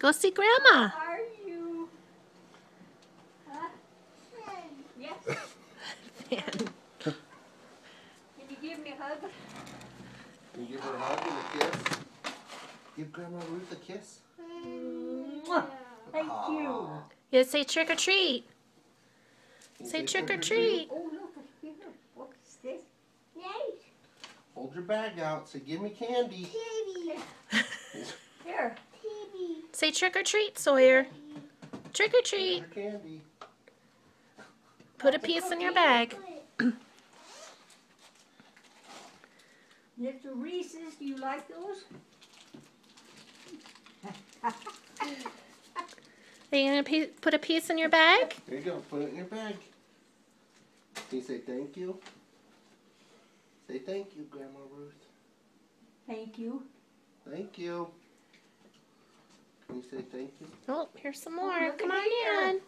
Go see Grandma. How are you? Huh? Yes. Can you give me a hug? Can you give her a hug and a kiss? Give Grandma Ruth a kiss. Thank you. Yeah, say trick or treat. Say trick or treat. Oh, look here. What is this? Hold your bag out. Say, give me candy. Here. Say trick or treat, Sawyer. Trick or treat. Your candy. Put a piece in your bag. Little Reese's, do you like those? Are you going to put a piece in your bag? There you go. Put it in your bag. Can you say thank you? Say thank you, Grandma Ruth. Thank you. Thank you. Can you say thank you? Oh, here's some more. Look Come at on here. in.